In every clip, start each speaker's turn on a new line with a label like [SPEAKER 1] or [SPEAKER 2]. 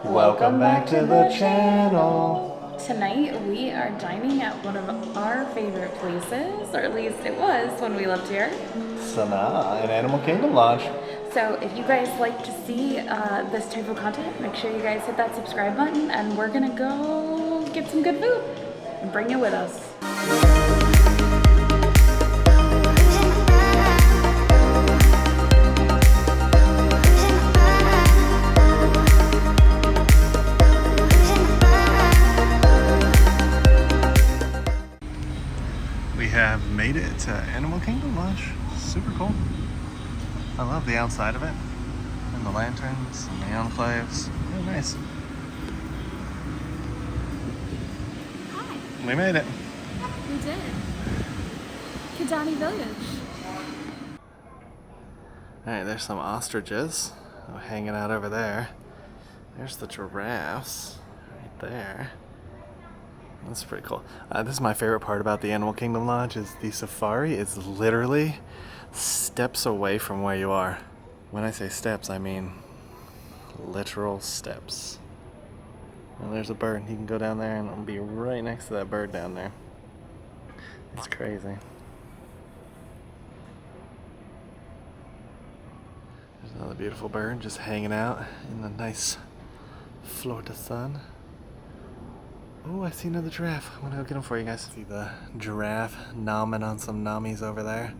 [SPEAKER 1] Welcome back to the channel.
[SPEAKER 2] Tonight we are dining at one of our favorite places, or at least it was when we lived here.
[SPEAKER 1] Sanaa in Animal Kingdom Lodge.
[SPEAKER 2] So if you guys like to see this type of content, make sure you guys hit that subscribe button, and we're gonna go get some good food and bring it with us.
[SPEAKER 1] We have made it to Animal Kingdom Lodge. Super cool. I love the outside of it. And the lanterns and the enclaves. Really nice.
[SPEAKER 2] Hi.
[SPEAKER 1] We made it.
[SPEAKER 2] We did. Kidani Village.
[SPEAKER 1] Alright, there's some ostriches hanging out over there. There's the giraffes right there. That's pretty cool. This is my favorite part about the Animal Kingdom Lodge is the safari is literally steps away from where you are. When I say steps, I mean literal steps. And there's a bird. You can go down there and it'll be right next to that bird down there. It's crazy. There's another beautiful bird just hanging out in the nice Florida sun. Oh, I see another giraffe. I'm gonna go get him for you guys. See the giraffe nomming on some nommies over there.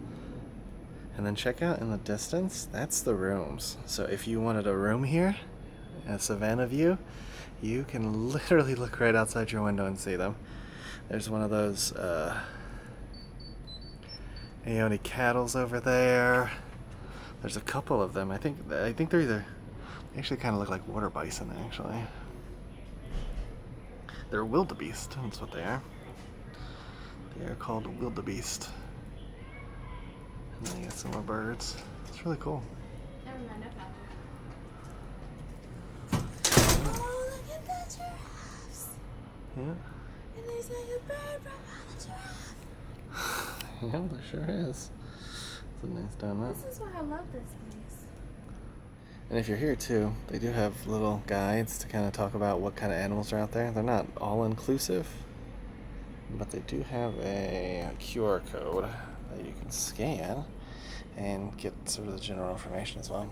[SPEAKER 1] And then check out in the distance, that's the rooms. So if you wanted a room here, a Savannah view, you can literally look right outside your window and see them. There's one of those Aoni cattles over there. There's a couple of them. I think they're either, they actually kind of look like water bison actually. They're wildebeest, that's what they are. They are called wildebeest. And then you get some more birds. It's really cool.
[SPEAKER 2] Never mind,
[SPEAKER 3] Oh, look at the giraffes.
[SPEAKER 1] Yeah.
[SPEAKER 3] And there's like a bird right behind the giraffe.
[SPEAKER 1] Yeah, there sure is. It's a nice donut.
[SPEAKER 3] This is why I love this place.
[SPEAKER 1] And if you're here too, they do have little guides to kind of talk about what kind of animals are out there. They're not all inclusive, but they do have a QR code that you can scan and get sort of the general information as well.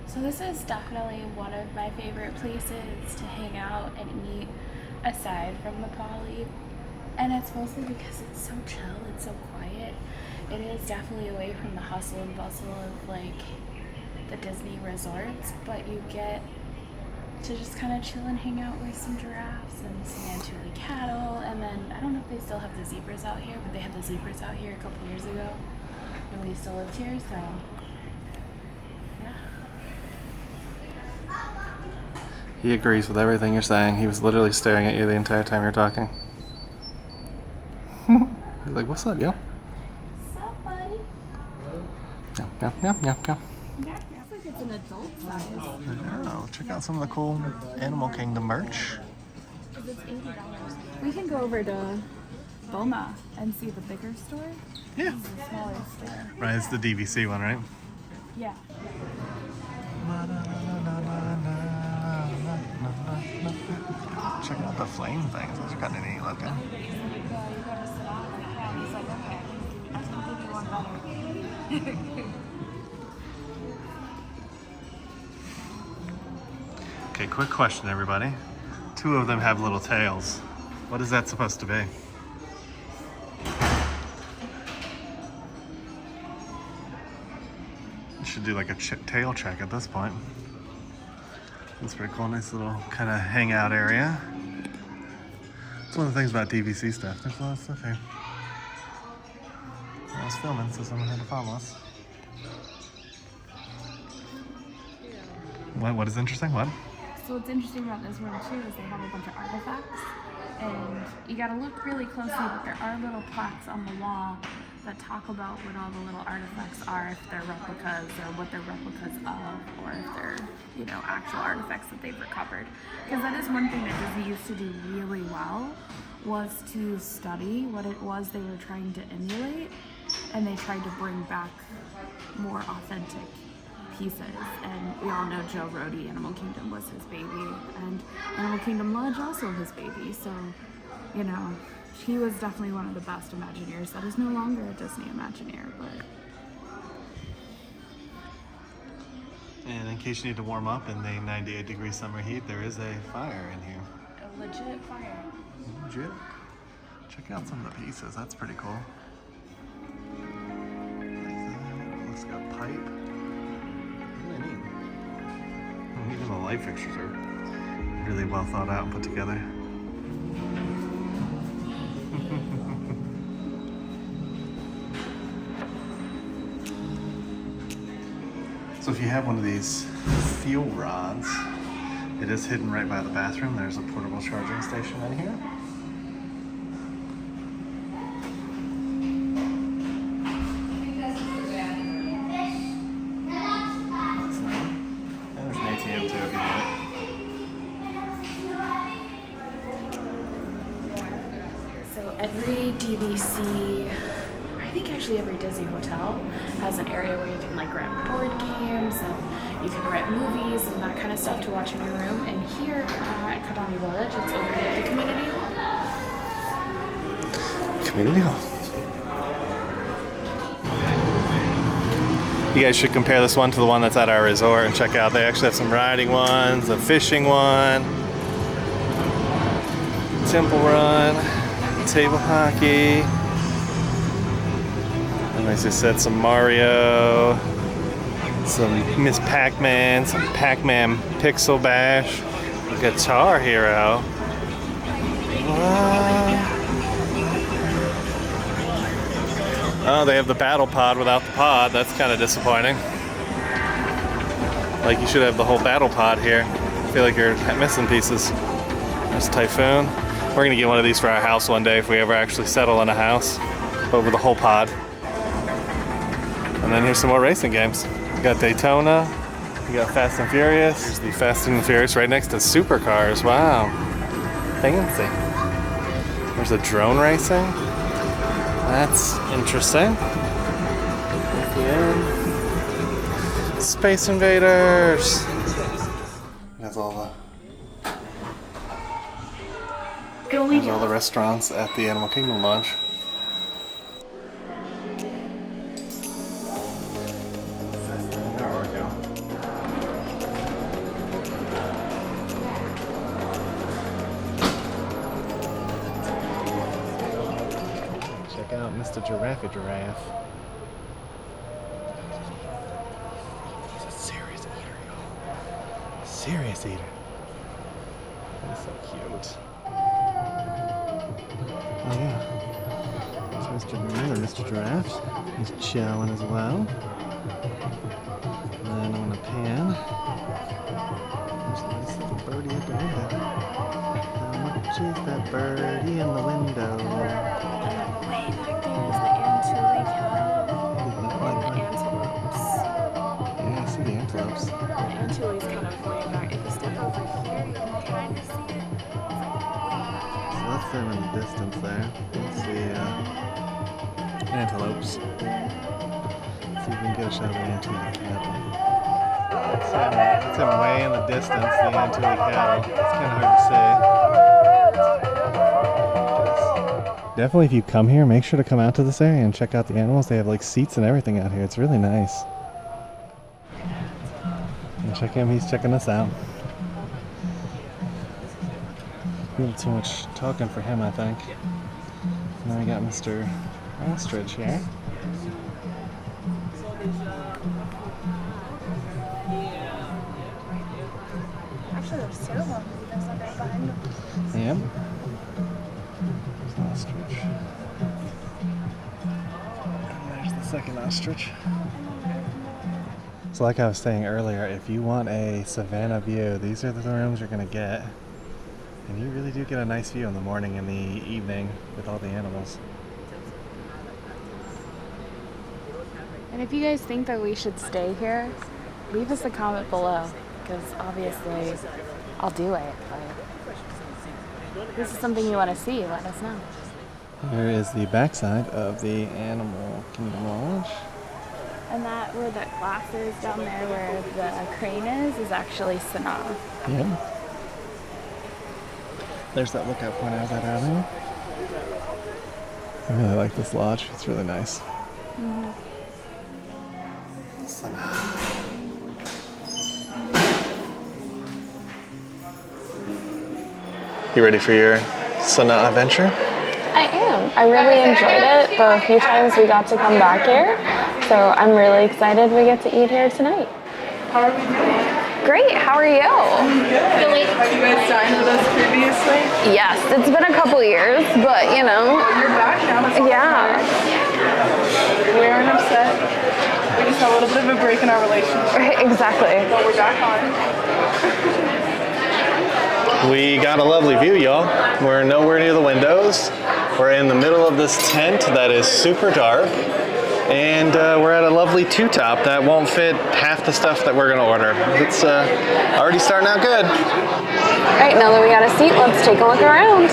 [SPEAKER 2] So this is definitely one of my favorite places to hang out and eat aside from the Poly. And it's mostly because it's so chill, it's so quiet. It is definitely away from the hustle and bustle of like the Disney resorts, but you get to just kind of chill and hang out with some giraffes and some Mantua cattle. And then I don't know if they still have the zebras out here, but they had the zebras out here a couple years ago when we still lived here, so yeah.
[SPEAKER 1] He agrees with everything you're saying. He was literally staring at you the entire time you're talking. He's like, what's up, yo?
[SPEAKER 3] What's up, buddy?
[SPEAKER 1] Yep, yep, yep, yep, yep.
[SPEAKER 3] It's like it's an adult size.
[SPEAKER 1] Oh, check out some of the cool Animal Kingdom merch.
[SPEAKER 3] Because it's $80.
[SPEAKER 2] We can go over to Boma and see the bigger store.
[SPEAKER 1] Yeah.
[SPEAKER 2] The smaller store.
[SPEAKER 1] Right, it's the DVC one, right?
[SPEAKER 2] Yeah.
[SPEAKER 1] Check out the flame things. Those are kind of neat looking.
[SPEAKER 2] You go to Sanaa and he's like, okay, I can give you one better.
[SPEAKER 1] Okay, quick question, everybody. Two of them have little tails. What is that supposed to be? You should do like a tail check at this point. That's pretty cool. Nice little kind of hangout area. It's one of the things about DVC stuff. There's a lot of stuff here. I was filming, so someone had to follow us. What is interesting? What?
[SPEAKER 2] So what's interesting about this room too is they have a bunch of artifacts, and you gotta look really closely, but there are little plaques on the wall that talk about what all the little artifacts are, if they're replicas or what they're replicas of, or if they're, you know, actual artifacts that they've recovered. Because that is one thing that Disney used to do really well, was to study what it was they were trying to emulate, and they tried to bring back more authentic pieces. And we all know Joe Rohde, Animal Kingdom was his baby, and Animal Kingdom Lodge also his baby, so, you know, he was definitely one of the best Imagineers. That is no longer a Disney Imagineer, but...
[SPEAKER 1] And in case you need to warm up in the 98-degree summer heat, there is a fire in here.
[SPEAKER 2] A legit fire.
[SPEAKER 1] Legit? Check out some of the pieces, that's pretty cool. Looks like a pipe. Really neat. And even the light fixtures are really well thought out and put together. So if you have one of these fuel rods, it is hidden right by the bathroom. There's a portable charging station in here. There's an ATM too if you need it.
[SPEAKER 2] So every DVC, I think actually every Disney hotel has an area where you can like rent board games and you can rent movies and that kind of stuff to watch in your room. And here at Kidani Village, it's over at the community hall.
[SPEAKER 1] Community hall. You guys should compare this one to the one that's at our resort and check out. They actually have some riding ones, a fishing one, temple run, table hockey. And as I said, some Mario, some Miss Pac-Man, some Pac-Man Pixel Bash, Guitar Hero. Oh, they have the battle pod without the pod. That's kind of disappointing. Like, you should have the whole battle pod here. I feel like you're missing pieces. There's Typhoon. We're gonna get one of these for our house one day if we ever actually settle in a house. Over the whole pod. And then here's some more racing games. You got Daytona. You got Fast and Furious. Here's the Fast and Furious right next to Supercars. Wow. Fancy. There's a drone racing. That's interesting. Space Invaders. That's all the restaurants at the Animal Kingdom Lodge. Check out Mr. Giraffe. He's a serious eater, y'all. Serious eater. He's so cute. Oh yeah. There's Mr. Giraffe. He's chowing as well. And then on a pan. There's a nice little birdie at the window. How much is that birdie in the window?
[SPEAKER 2] Way back there is the Antilles antelopes.
[SPEAKER 1] Yeah, I see the antelopes.
[SPEAKER 2] The Antilles kind of way back. If you step over here, you can kind of see it.
[SPEAKER 1] So that's them in the distance there. Let's see antelopes. Let's see if we can get a shot of the Antilles cattle. It's him way in the distance, the Antilles cattle. It's kind of hard to see. Definitely, if you come here, make sure to come out to this area and check out the animals. They have like seats and everything out here. It's really nice. And check him, he's checking us out. A little too much talking for him, I think. And then we got Mr. Ostrich here.
[SPEAKER 2] Actually, there's two of them. There's one right behind them.
[SPEAKER 1] Yep. There's an ostrich. And there's the second ostrich. So like I was saying earlier, if you want a savannah view, these are the rooms you're going to get. And you really do get a nice view in the morning and the evening with all the animals.
[SPEAKER 2] And if you guys think that we should stay here, leave us a comment below, because obviously I'll do it. But if this is something you want to see, let us know.
[SPEAKER 1] Here is the backside of the Animal Kingdom Lodge.
[SPEAKER 2] And that where that glass is down there where the crane is actually Sanaa.
[SPEAKER 1] Yeah. There's that lookout point I was at earlier. I really like this lodge. It's really nice. You ready for your Sanaa adventure?
[SPEAKER 2] I am. I really enjoyed it the few times we got to come back here. So I'm really excited we get to eat here tonight.
[SPEAKER 4] How are we doing?
[SPEAKER 2] Great, how are you?
[SPEAKER 4] Good. Have you guys dined with us previously?
[SPEAKER 2] Yes, it's been a couple years, but you know.
[SPEAKER 4] You're back now. That's
[SPEAKER 2] Yeah.
[SPEAKER 4] We aren't upset. We just had a little bit of a break in our relationship.
[SPEAKER 2] Exactly.
[SPEAKER 4] But we're back on.
[SPEAKER 1] We got a lovely view, y'all. We're nowhere near the windows. We're in the middle of this tent that is super dark. And we're at a lovely two-top that won't fit half the stuff that we're gonna order. It's already starting out good.
[SPEAKER 2] All right, now that we got a seat, let's take a look around.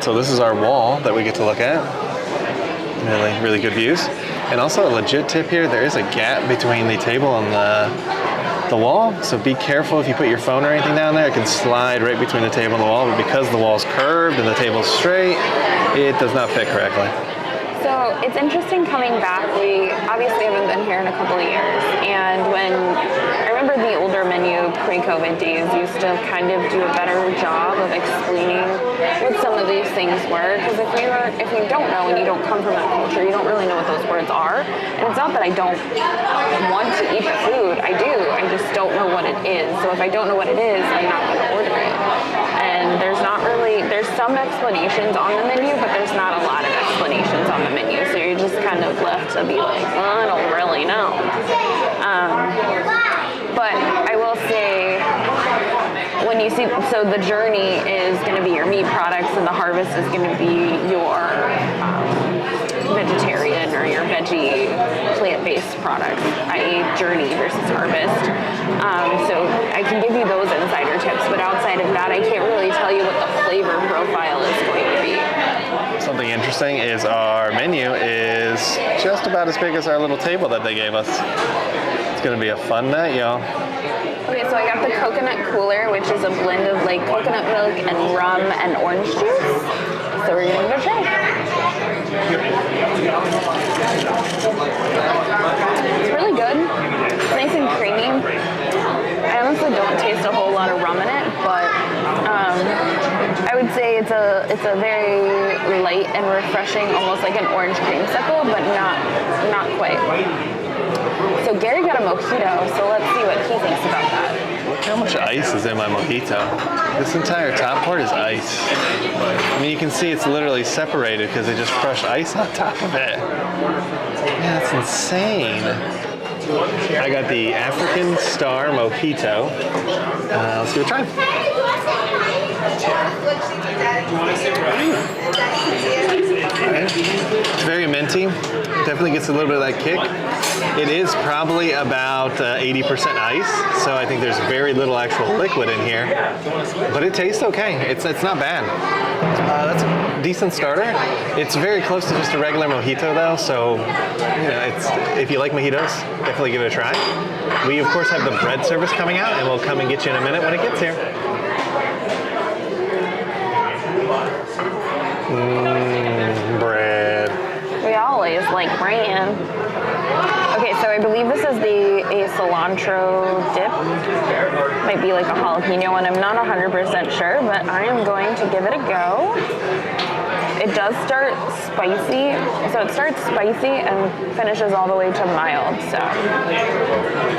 [SPEAKER 1] So this is our wall that we get to look at. Really good views. And also a legit tip here, there is a gap between the table and the wall. So be careful if you put your phone or anything down there, it can slide right between the table and the wall, but because the wall's curved and the table's straight, it does not fit correctly.
[SPEAKER 2] So it's interesting coming back. We obviously haven't been here in a couple of years, and when I remember the older menu pre-COVID days used to kind of do a better job of explaining what some of these things were, because if you don't know and you don't come from that culture, you don't really know what those words are. And it's not that I don't want to eat the food, I do, I just don't know what it is. So if I don't know what it is, I'm not going to order it. And there's some explanations on the menu, but there's not a lot of explanations on the menu. So you're just kind of left to be like, well, I don't really know. But I will say, when you see, so the journey is going to be your meat products, and the harvest is going to be your vegetarian or your veggie plant-based products, i.e. journey versus harvest. So I can give you those insider tips, but outside of that, I can't really tell you what the flavor profile is going to be.
[SPEAKER 1] Something interesting is our menu is just about as big as our little table that they gave us. It's gonna be a fun night, y'all.
[SPEAKER 2] Okay, so I got the coconut cooler, which is a blend of like coconut milk and rum and orange juice. So we're gonna give it a try. It's really good. It's nice and creamy. I honestly don't taste a whole lot of rum in it, but I would say it's a very light and refreshing, almost like an orange creamsicle, but not quite. So Gary got a mojito, so let's see what he thinks about that.
[SPEAKER 1] Look how much ice is in my mojito. This entire top part is ice. I mean, you can see it's literally separated because they just crushed ice on top of it. Yeah, that's insane. I got the African Star Mojito. Let's give it a try. It's very minty. Definitely gets a little bit of that kick. It is probably about 80% ice, so I think there's very little actual liquid in here. But it tastes okay. It's not bad. That's a decent starter. It's very close to just a regular mojito though, so you know, if you like mojitos, definitely give it a try. We of course have the bread service coming out, and we'll come and get you in a minute when it gets here. Bread.
[SPEAKER 2] We always like bread. Okay, so I believe this is a cilantro dip. Might be like a jalapeno one. I'm not 100% sure, but I am going to give it a go. It does start spicy, so it starts spicy and finishes all the way to mild, so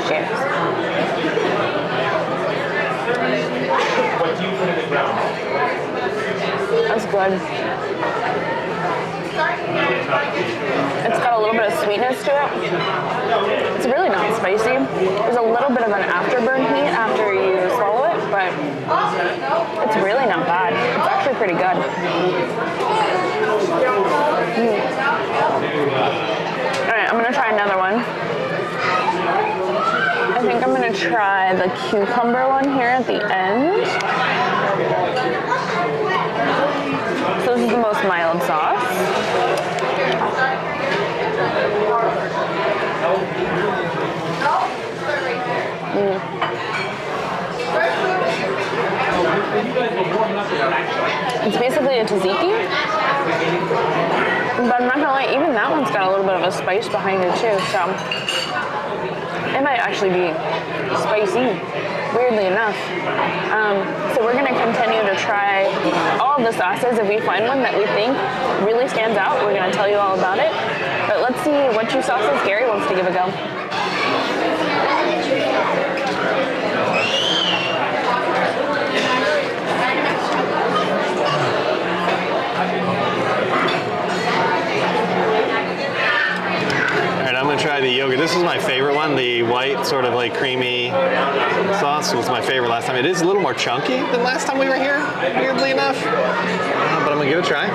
[SPEAKER 2] cheers. That's good. It's got a little bit of sweetness to it. It's really not spicy. There's a little bit of an afterburn heat after you swallow it, but it's really not bad. It's actually pretty good. Alright, I'm gonna try another one. I think I'm gonna try the cucumber one here at the end. So this is the most mild sauce.
[SPEAKER 4] It's basically a tzatziki, but I'm not gonna lie, even that one's got a little bit of a spice behind it too, so it might actually be spicy, weirdly enough. So we're gonna continue to try all of the sauces. If we find one that we think really stands out, we're gonna tell you all about it. But let's see what two sauces Gary wants to give a go.
[SPEAKER 1] I'm gonna try the yogurt. This is my favorite one. The white, sort of like creamy sauce was my favorite last time. It is a little more chunky than last time we were here, weirdly enough. But I'm gonna give it a try.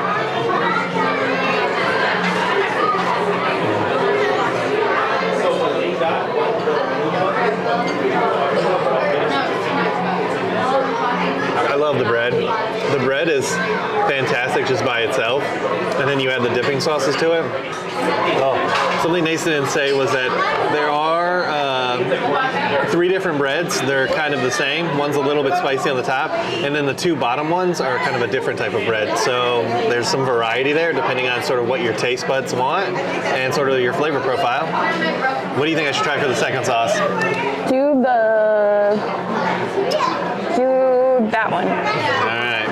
[SPEAKER 1] I love the bread. The bread is fantastic just by itself, and then you add the dipping sauces to it. Oh, something Nathan didn't say was that there are 3 different breads. They're kind of the same. One's a little bit spicy on the top, and then the 2 bottom ones are kind of a different type of bread. So there's some variety there depending on sort of what your taste buds want and sort of your flavor profile. What do you think I should try for the second sauce?
[SPEAKER 4] Do that one.
[SPEAKER 1] Alright.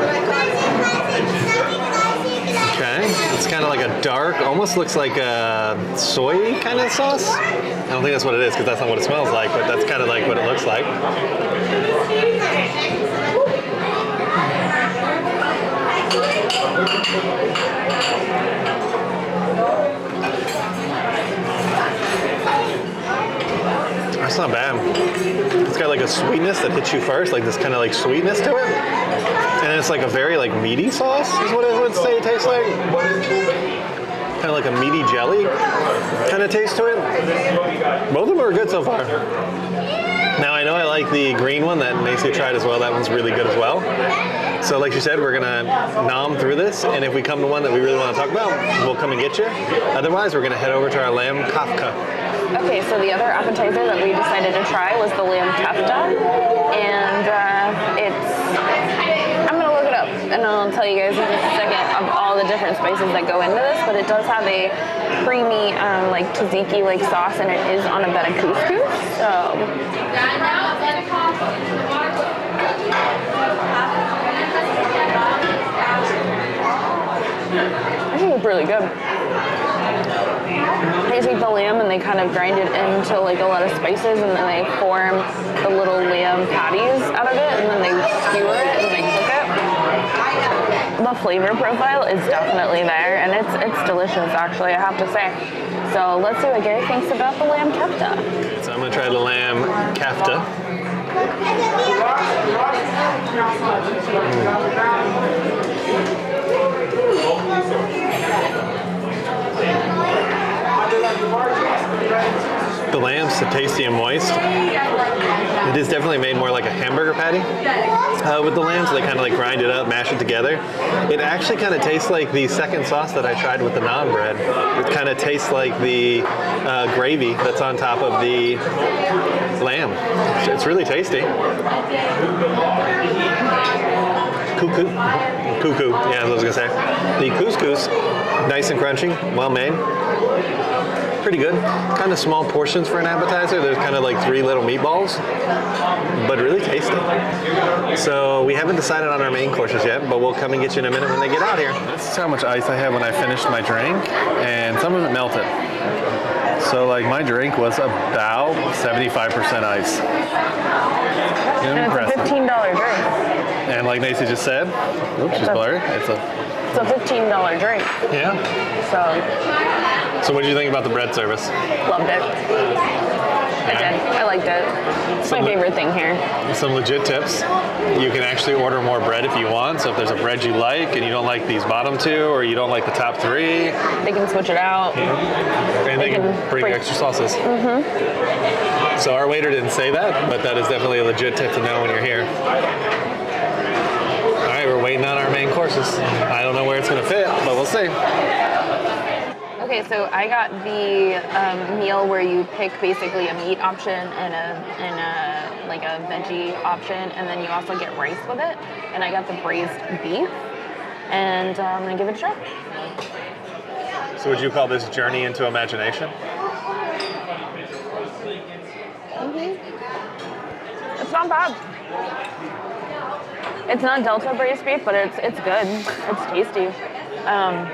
[SPEAKER 1] Okay. It's kind of like a dark, almost looks like a soy kind of sauce. I don't think that's what it is because that's not what it smells like, but that's kind of like what it looks like. That's not bad. It's got like a sweetness that hits you first, like this kind of like sweetness to it. And it's like a very like meaty sauce is what I would say it tastes like. Kind of like a meaty jelly kind of taste to it. Both of them are good so far. Now I know I like the green one that Macy tried as well. That one's really good as well. So like she said, we're gonna nom through this, and if we come to one that we really want to talk about, we'll come and get you. Otherwise, we're gonna head over to our lamb kafka.
[SPEAKER 4] Okay, so the other appetizer that we decided to try was the lamb kefta, and I'm gonna look it up, and I'll tell you guys in just a second of all the different spices that go into this, but it does have a creamy, like tzatziki-like sauce, and it is on a bed of couscous, so. I think it's really good. They take the lamb and they kind of grind it into like a lot of spices, and then they form the little lamb patties out of it, and then they skewer it and they cook it. The flavor profile is definitely there, and it's delicious actually, I have to say. So let's see what Gary thinks about the lamb kefta.
[SPEAKER 1] So I'm gonna try the lamb kefta. The lamb's tasty and moist. It is definitely made more like a hamburger patty with the lamb, so they kind of like grind it up, mash it together. It actually kind of tastes like the second sauce that I tried with the naan bread. It kind of tastes like the gravy that's on top of the lamb. It's really tasty. Cuckoo, yeah, I was gonna say. The couscous, nice and crunchy, well made. Pretty good. Kind of small portions for an appetizer. There's kind of like 3 little meatballs, but really tasty. So we haven't decided on our main courses yet, but we'll come and get you in a minute when they get out here. This is how much ice I had when I finished my drink, and some of it melted. So like my drink was about 75% ice.
[SPEAKER 4] And it's a $15 drink.
[SPEAKER 1] And like Nacy just said, oops, she's blurry. It's a
[SPEAKER 4] $15 drink.
[SPEAKER 1] Yeah. So what did you think about the bread service?
[SPEAKER 4] Loved it. I did. I liked it. It's my favorite thing here.
[SPEAKER 1] Some legit tips. You can actually order more bread if you want. So if there's a bread you like and you don't like these bottom 2 or you don't like the top 3,
[SPEAKER 4] they can switch it out.
[SPEAKER 1] And they can bring extra sauces. Mm-hmm. So our waiter didn't say that, but that is definitely a legit tip to know when you're here. All right, we're waiting on our main courses. I don't know where it's going to fit, but we'll see.
[SPEAKER 4] Okay, so I got the meal where you pick basically a meat option and a veggie option, and then you also get rice with it. And I got the braised beef. and I'm gonna give it a try.
[SPEAKER 1] So would you call this journey into imagination?
[SPEAKER 4] It's not bad. It's not Delta braised beef, but it's good. It's tasty. All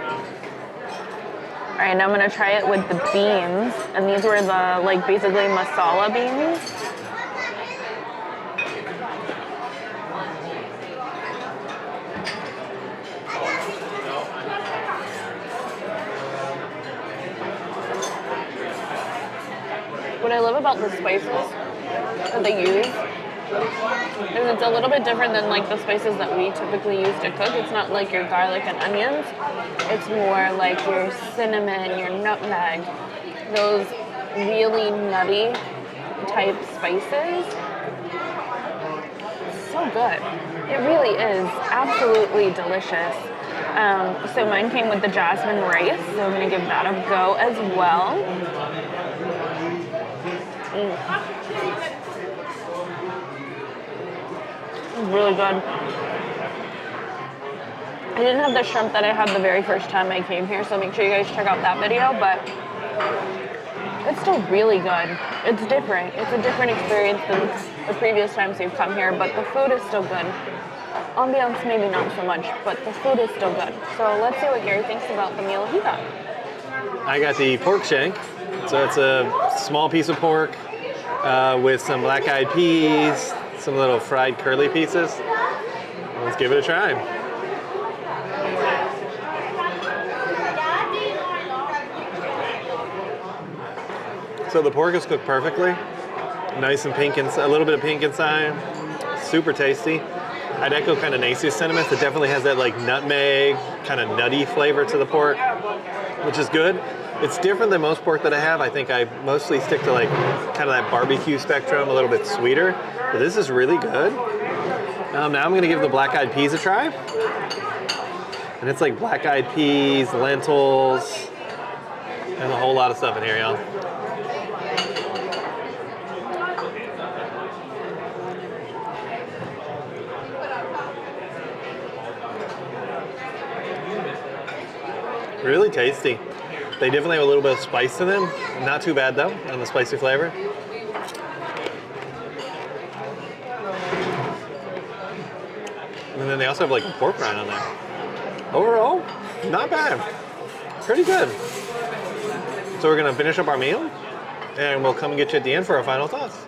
[SPEAKER 4] right, now I'm gonna try it with the beans, and these were the like basically masala beans. What I love about the spices that they use is it's a little bit different than like the spices that we typically use to cook. It's not like your garlic and onions. It's more like your cinnamon, your nutmeg, those really nutty type spices. So good. It really is absolutely delicious. So mine came with the jasmine rice, so I'm gonna give that a go as well. Really good. I didn't have the shrimp that I had the very first time I came here, so make sure you guys check out that video, but it's still really good. It's different. It's a different experience than the previous times we've come here, but the food is still good. Ambiance maybe not so much, but the food is still good. So let's see what Gary thinks about the meal he got.
[SPEAKER 1] I got the pork shank. So it's a small piece of pork with some black-eyed peas, some little fried curly pieces. Let's give it a try. So the pork is cooked perfectly, nice and pink, a little bit of pink inside, super tasty. I'd echo kind of Nacy's sentiments. It definitely has that like nutmeg, kind of nutty flavor to the pork, which is good. It's different than most pork that I have. I think I mostly stick to like kind of that barbecue spectrum, a little bit sweeter. But this is really good. Now I'm gonna give the black-eyed peas a try. And it's like black-eyed peas, lentils, and a whole lot of stuff in here, y'all. Really tasty. They definitely have a little bit of spice to them. Not too bad though, on the spicy flavor. And then they also have like pork rind on there. Overall, not bad. Pretty good. So we're gonna finish up our meal and we'll come and get you at the end for our final thoughts.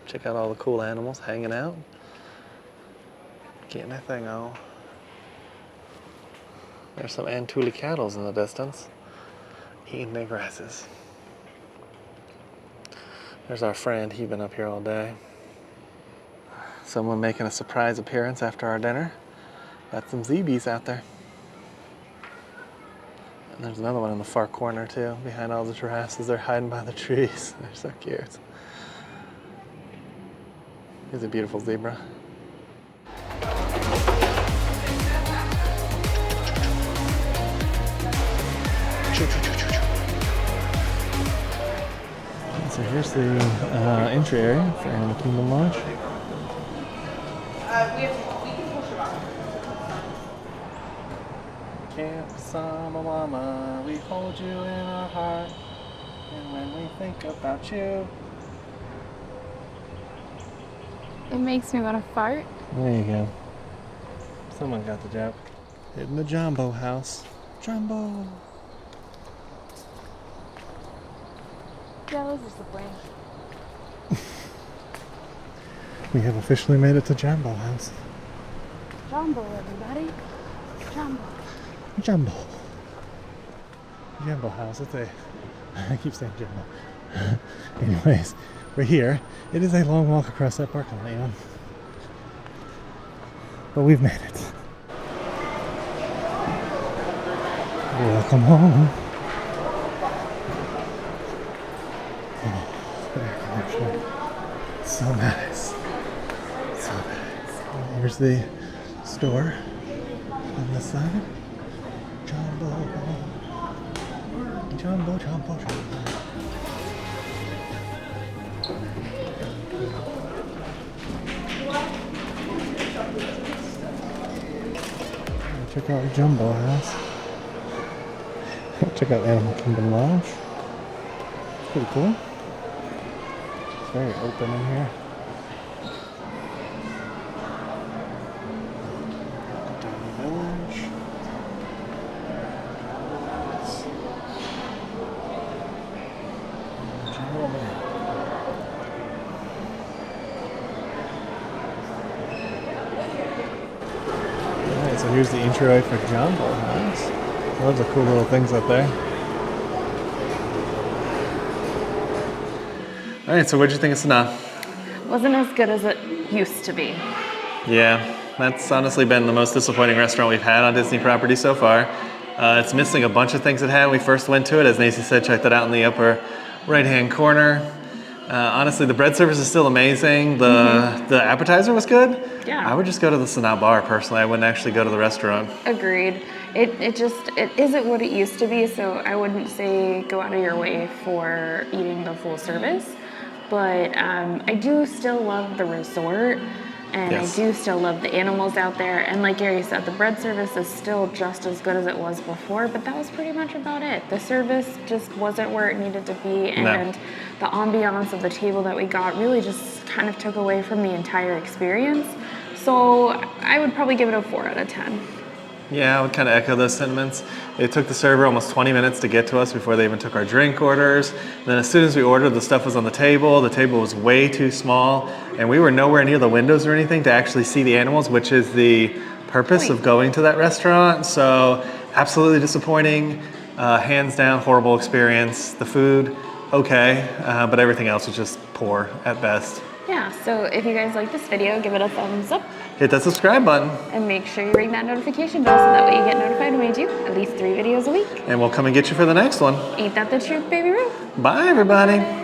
[SPEAKER 1] Check out all the cool animals hanging out, getting their thing on. There's some Antuli cattle in the distance, eating their grasses. There's our friend, he's been up here all day. Someone making a surprise appearance after our dinner. Got some zeebies out there. And there's another one in the far corner too, behind all the giraffes as they're hiding by the trees. They're so cute. Here's a beautiful zebra. So here's the entry area for Animal Kingdom Lodge. Camp Sama Mama, we hold you in our heart, and when we think about you.
[SPEAKER 2] It makes me want to fart.
[SPEAKER 1] There you go. Someone got the joke. In the Jambo House. Jambo.
[SPEAKER 2] Yeah, this is the plan.
[SPEAKER 1] We have officially made it to Jambo House.
[SPEAKER 2] Jambo, everybody. Jambo.
[SPEAKER 1] Jambo. Jambo House. It's a... I keep saying Jambo. Anyways, we're here. It is a long walk across that parking lot, you know. But we've made it. Welcome home. Oh, air conditioning. So nice. Here's the store on this side. Jambo. Jambo, Jambo, Jambo. Check out Jambo House. Check out Animal Kingdom Lounge. Pretty cool. It's very open in here. Kidani Village. Alright, so here's the intro for Jambo House. Lots of cool little things up there. Alright, so what'd you think of Sanaa?
[SPEAKER 4] Wasn't as good as it used to be.
[SPEAKER 1] Yeah, that's honestly been the most disappointing restaurant we've had on Disney property so far. It's missing a bunch of things it had when we first went to it. As Nacy said, check that out in the upper right-hand corner. Honestly, the bread service is still amazing. The appetizer was good.
[SPEAKER 4] Yeah.
[SPEAKER 1] I would just go to the Sanaa bar, personally. I wouldn't actually go to the restaurant.
[SPEAKER 4] Agreed. It isn't what it used to be, so I wouldn't say go out of your way for eating the full service. But I do still love the resort, and
[SPEAKER 1] Yes.
[SPEAKER 4] I do still love the animals out there. And like Gary said, the bread service is still just as good as it was before, but that was pretty much about it. The service just wasn't where it needed to be, and the ambiance of the table that we got really just kind of took away from the entire experience. So I would probably give it a 4 out of 10.
[SPEAKER 1] Yeah, I would kind of echo those sentiments. It took the server almost 20 minutes to get to us before they even took our drink orders. And then as soon as we ordered, the stuff was on the table. The table was way too small, and we were nowhere near the windows or anything to actually see the animals, which is the purpose of going to that restaurant. So absolutely disappointing. Hands down, horrible experience. The food, okay, but everything else was just poor at best.
[SPEAKER 4] Yeah, so if you guys like this video, give it a thumbs up
[SPEAKER 1] Hit that subscribe button,
[SPEAKER 4] and make sure you ring that notification bell so that way you get notified when we do at least 3 videos a week.
[SPEAKER 1] and we'll come and get you for the next one.
[SPEAKER 4] Ain't that the truth, baby Ruth?
[SPEAKER 1] Bye, everybody.